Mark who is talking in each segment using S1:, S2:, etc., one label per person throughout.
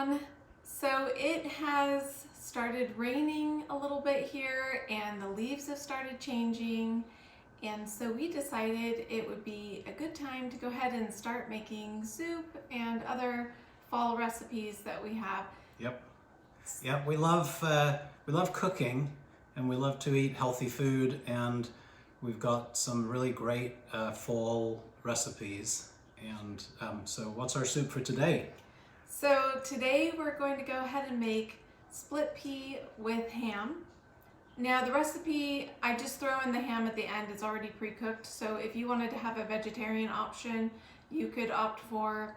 S1: everyone. So it has started raining a little bit here and the leaves have started changing, and so we decided it would be a good time to go ahead and start making soup and other fall recipes that we have.
S2: Yep, we love cooking, and we love to eat healthy food, and we've got some really great fall recipes. And so what's our soup for today?
S1: So today we're going to go ahead and make split pea with ham. Now the recipe, I just throw in the ham at the end. It's already pre-cooked, so if you wanted to have a vegetarian option, you could opt for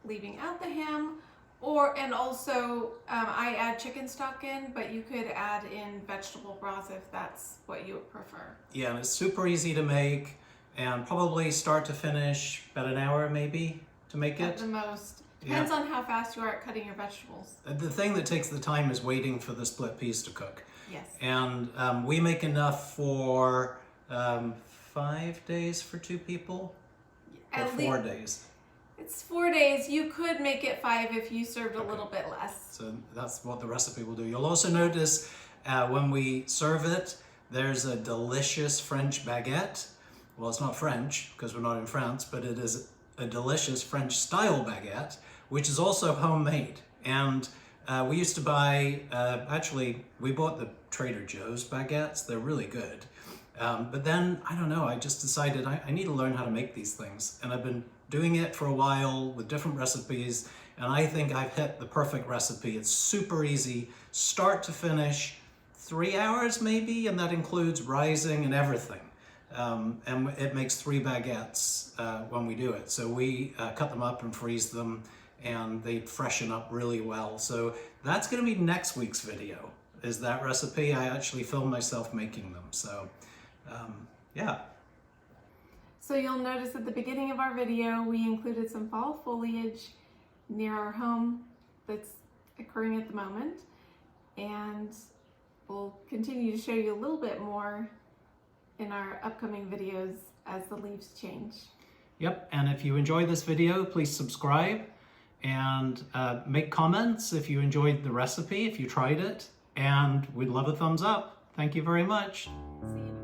S1: leaving out the ham, and also I add chicken stock in, but you could add in vegetable broth if that's what you would prefer.
S2: Yeah, and it's super easy to make, and probably start to finish about an hour maybe to make it.
S1: At the most. Depends on how fast you are at cutting your vegetables.
S2: The thing that takes the time is waiting for the split peas to cook.
S1: Yes.
S2: And we make enough for 5 days for 2 people? Or 4 days?
S1: It's 4 days. You could make it 5 if you served a little bit less.
S2: So that's what the recipe will do. You'll also notice when we serve it, there's a delicious French baguette. Well, it's not French because we're not in France, but it is a delicious French style baguette, which is also homemade. And we used to buy, actually, we bought the Trader Joe's baguettes. They're really good. But then, I don't know, I just decided I need to learn how to make these things. And I've been doing it for a while with different recipes, and I think I've hit the perfect recipe. It's super easy, start to finish, 3 hours maybe, and that includes rising and everything. And it makes 3 baguettes when we do it. So we cut them up and freeze them, and they freshen up really well. So that's going to be next week's video, is that recipe. I actually filmed myself making them. So yeah.
S1: So you'll notice at the beginning of our video, we included some fall foliage near our home that's occurring at the moment. And we'll continue to show you a little bit more in our upcoming videos as the leaves change.
S2: Yep, and if you enjoyed this video, please subscribe and make comments if you enjoyed the recipe, if you tried it, and we'd love a thumbs up. Thank you very much.
S1: See you.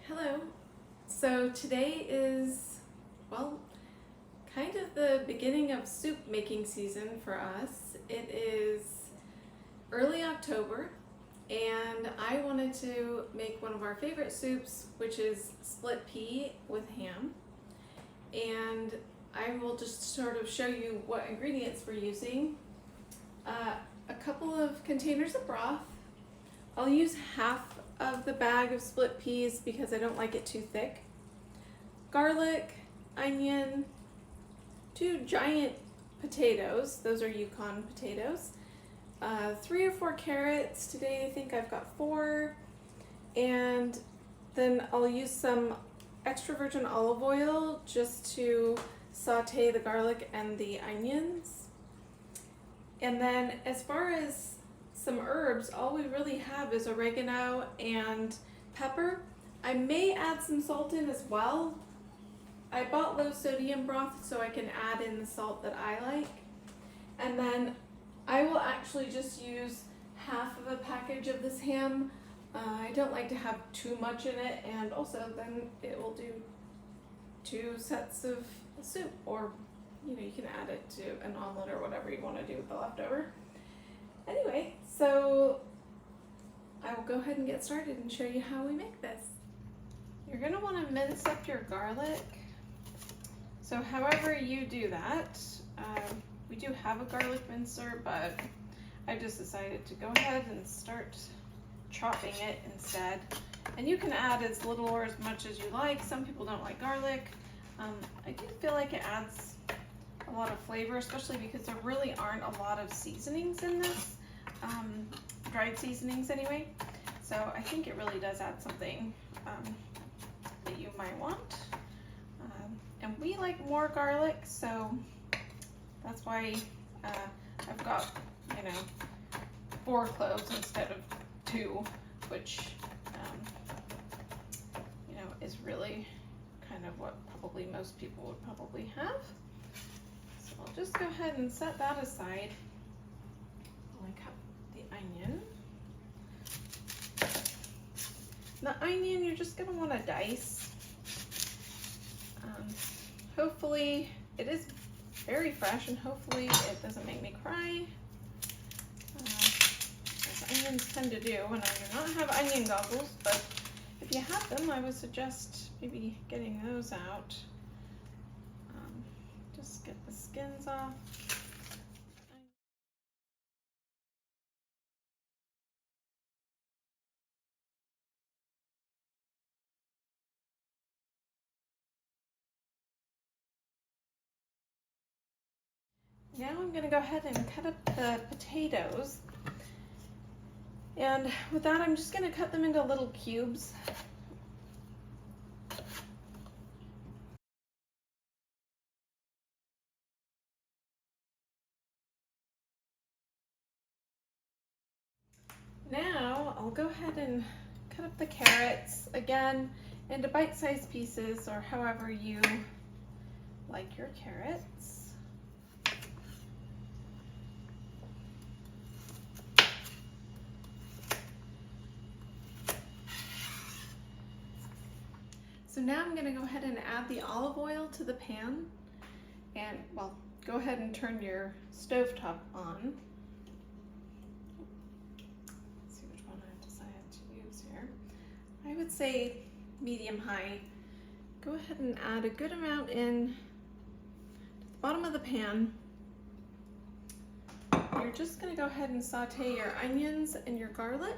S1: Hello. So today is, well, kind of the beginning of soup making season for us. It is early October, and I wanted to make one of our favorite soups, which is split pea with ham. And I will just sort of show you what ingredients we're using. A couple of containers of broth. I'll use half of the bag of split peas because I don't like it too thick. Garlic, onion, 2 giant potatoes, those are Yukon potatoes, 3 or 4 carrots. Today I think I've got 4, and then I'll use some extra virgin olive oil just to saute the garlic and the onions. And then as far as some herbs, all we really have is oregano and pepper. I may add some salt in as well. I bought low sodium broth so I can add in the salt that I like. And then I will actually just use half of a package of this ham. I don't like to have too much in it, and also then it will do 2 sets of soup, or you can add it to an omelet or whatever you want to do with the leftover. Anyway, so I will go ahead and get started and show you how we make this. You're going to want to mince up your garlic. So however you do that, we do have a garlic mincer, but I just decided to go ahead and start chopping it instead. And you can add as little or as much as you like. Some people don't like garlic. I do feel like it adds a lot of flavor, especially because there really aren't a lot of seasonings in this, dried seasonings anyway. So I think it really does add something that you might want. And we like more garlic, so that's why I've got, 4 cloves instead of 2, which, is really kind of what probably most people would probably have. So I'll just go ahead and set that aside while I cut the onion. The onion you're just going to want to dice. Hopefully it is very fresh, and hopefully it doesn't make me cry, as onions tend to do, and I do not have onion goggles, but if you have them, I would suggest maybe getting those out. Just get the skins off. Now I'm going to go ahead and cut up the potatoes. And with that, I'm just going to cut them into little cubes. Now I'll go ahead and cut up the carrots, again, into bite-sized pieces, or however you like your carrots. So now I'm going to go ahead and add the olive oil to the pan, and well, go ahead and turn your stovetop on. Let's see which one I decided to use here. I would say medium-high. Go ahead and add a good amount in to the bottom of the pan. You're just going to go ahead and saute your onions and your garlic.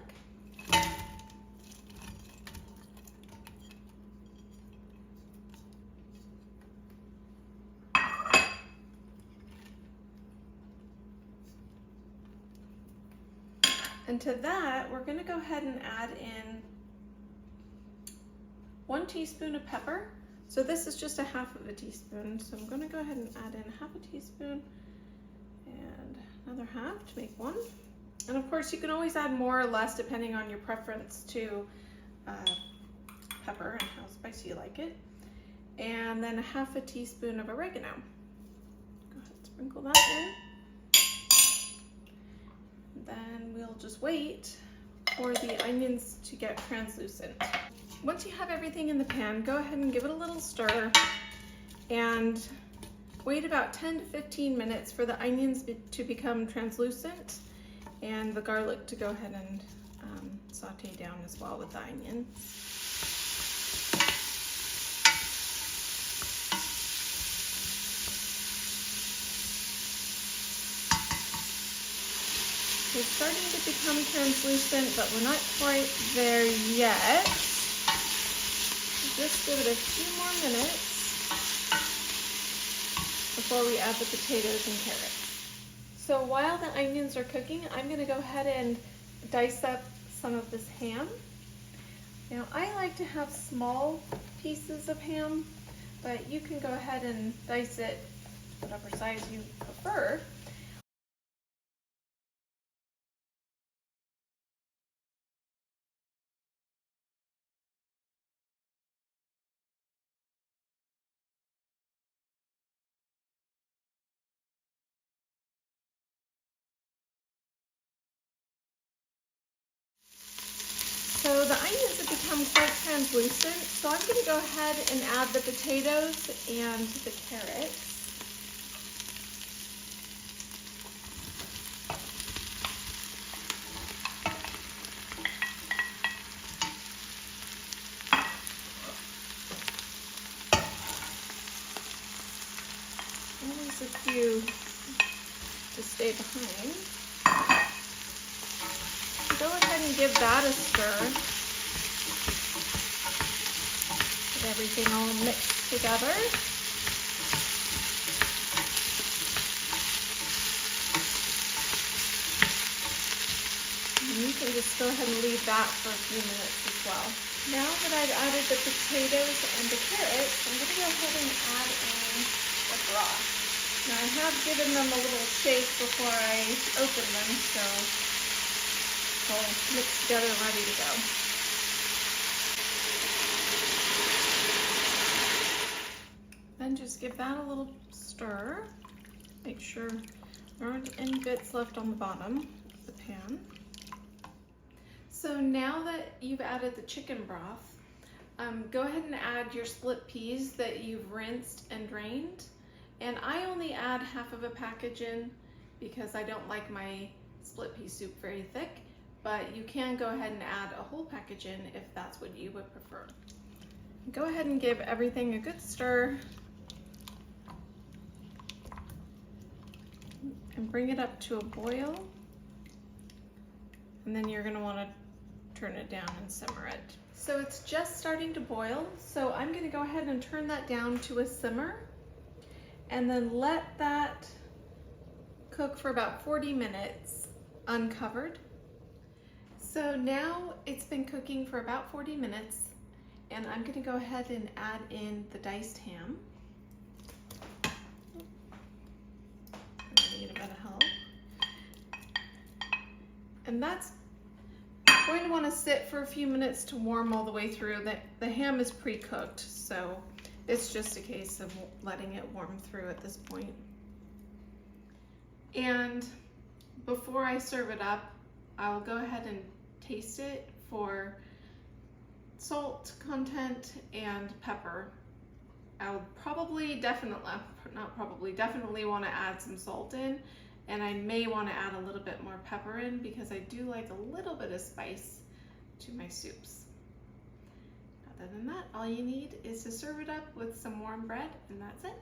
S1: And to that, we're going to go ahead and add in 1 teaspoon of pepper. So this is just a half of a teaspoon. So I'm going to go ahead and add in half a teaspoon and another half to make 1. And of course, you can always add more or less depending on your preference to pepper and how spicy you like it. And then a half a teaspoon of oregano. Go ahead and sprinkle that in. Then we'll just wait for the onions to get translucent. Once you have everything in the pan, go ahead and give it a little stir and wait about 10 to 15 minutes for the onions to become translucent and the garlic to go ahead and saute down as well with the onion. It's starting to become translucent, but we're not quite there yet. Just give it a few more minutes before we add the potatoes and carrots. So while the onions are cooking, I'm going to go ahead and dice up some of this ham. Now I like to have small pieces of ham, but you can go ahead and dice it whatever size you prefer. So the onions have become quite translucent, so I'm going to go ahead and add the potatoes and the carrots. Always a few to stay behind. Go ahead and give that a stir. Get everything all mixed together. And you can just go ahead and leave that for a few minutes as well. Now that I've added the potatoes and the carrots, I'm going to go ahead and add in the broth. Now I have given them a little shake before I open them, so they'll mix together and ready to go. Then just give that a little stir. Make sure there aren't any bits left on the bottom of the pan. So now that you've added the chicken broth, go ahead and add your split peas that you've rinsed and drained. And I only add half of a package in because I don't like my split pea soup very thick, but you can go ahead and add a whole package in if that's what you would prefer. Go ahead and give everything a good stir and bring it up to a boil. And then you're going to want to turn it down and simmer it. So it's just starting to boil, so I'm going to go ahead and turn that down to a simmer and then let that cook for about 40 minutes uncovered. So now it's been cooking for about 40 minutes and I'm going to go ahead and add in the diced ham. I need a bit of help. And that's going to want to sit for a few minutes to warm all the way through. The ham is pre-cooked, so it's just a case of letting it warm through at this point. And before I serve it up, I will go ahead and taste it for salt content and pepper. I'll definitely want to add some salt in, and I may want to add a little bit more pepper in because I do like a little bit of spice to my soups. Other than that, all you need is to serve it up with some warm bread, and that's it.